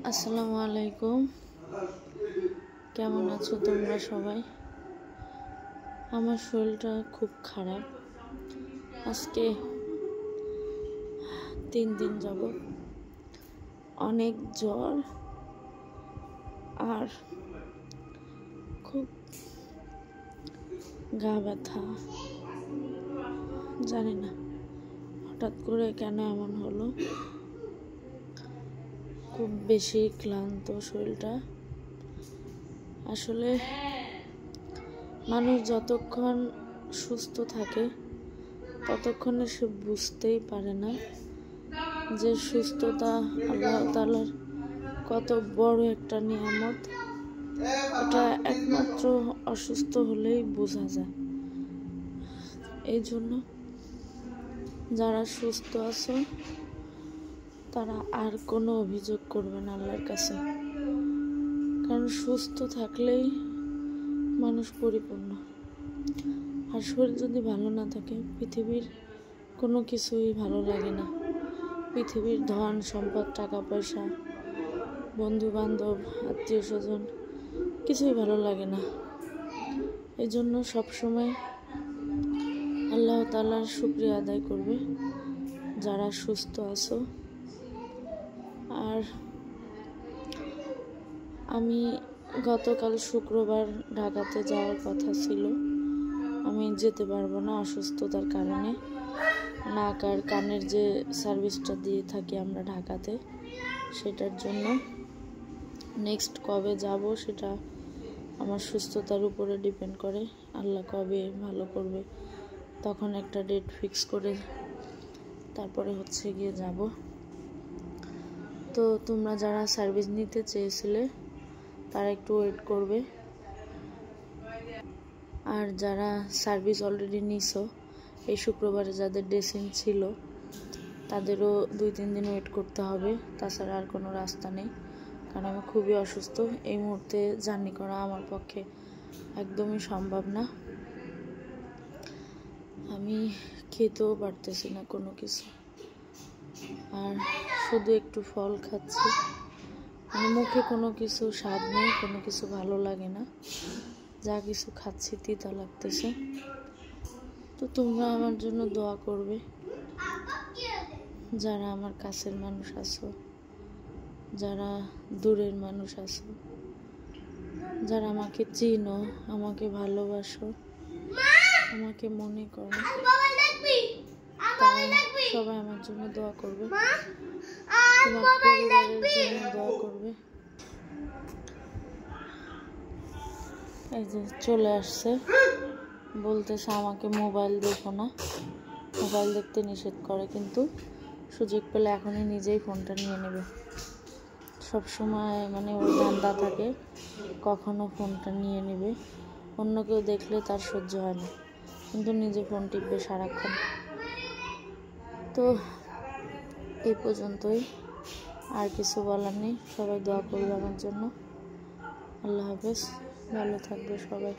আসসালামু আলাইকুম। কেমন আছো তোমরা সবাই? আমার শরীরটা খুব খারাপ। আজকে 3 দিন যাবত অনেক জ্বর আর খুব গা ব্যথা। জানি না হঠাৎ করে কেন এমন হলো। খুব বেশি ক্লান্ত শরীরটা। আসলে মানুষ যতক্ষণ সুস্থ থাকে ততক্ষণে সে বুঝতেই পারে না যে সুস্থতা আল্লাহ তাআলার কত বড় একটা নিয়ামত। এটা একমাত্র অসুস্থ হলেই বোঝা যায়। এই জন্য যারা সুস্থ আছে তারা আর কোনো অভিযোগ করবে না আল্লাহর কাছে, কারণ সুস্থ থাকলেই মানুষ পরিপূর্ণ। আর শরীর যদি ভালো না থাকে পৃথিবীর কোনো কিছুই ভালো লাগে না। পৃথিবীর ধন সম্পদ, টাকা পয়সা, বন্ধু বান্ধব, আত্মীয় স্বজন কিছুই ভালো লাগে না। এই জন্য সবসময় আল্লাহ তাআলার শুকরিয়া আদায় করবে যারা সুস্থ আছো। আর আমি গতকাল শুক্রবার ঢাকাতে যাওয়ার কথা ছিল, আমি যেতে পারবো না অসুস্থতার কারণে। নাক আর কানের যে সার্ভিসটা দিয়ে থাকি আমরা ঢাকাতে, সেটার জন্য নেক্সট কবে যাব সেটা আমার সুস্থতার উপরে ডিপেন্ড করে। আল্লাহ কবে ভালো করবে তখন একটা ডেট ফিক্স করে তারপরে গিয়ে যাব। তো তোমরা যারা সার্ভিস নিতে চেয়েছিলে তারা একটু ওয়েট করবে, আর যারা সার্ভিস অলরেডি নিছো এই শুক্রবারে যাদের ড্রেসিং ছিল তাদেরও 2-3 দিন ওয়েট করতে হবে। তাছাড়া আর কোনো রাস্তা নেই, কারণ আমি খুবই অসুস্থ। এই মুহূর্তে জার্নি করা আমার পক্ষে একদমই সম্ভব না। আমি খেতেও পারতেছি না কোনো কিছু, আর শুধু একটু ফল খাচ্ছি। মানে মুখে কোনো কিছু স্বাদ নেই, কোনো কিছু ভালো লাগে না। যা কিছু খাচ্ছি তিতা লাগতেছে। তো তোমরা আমার জন্য দোয়া করবে, যারা আমার কাছের মানুষ আছো, যারা দূরের মানুষ আছো, যারা আমাকে চিনো, আমাকে ভালোবাসো, আমাকে মনে করো, তারা সবাই আমার জন্য দোয়া করবে। তোমার পরিবারের জন্য দোয়া করবে। এই যে চলে আসছে, বলতেছে আমাকে মোবাইল দেখো না, মোবাইল দেখতে নিষেধ করে, কিন্তু সুযোগ পেলে এখনই নিজেই ফোনটা নিয়ে নেবে। সব সময় মানে ওর ধান্দা থাকে কখনো ফোনটা নিয়ে নেবে। অন্য কেউ দেখলে তার সহ্য হয় না, কিন্তু নিজে ফোন টিপবে সারাক্ষণ। তো এই পর্যন্তই, আর কিছু বলার নেই। সবাই দোয়া করবে আমার জন্য। আল্লাহ হাফেজ, ভালো থাকবে সবাই।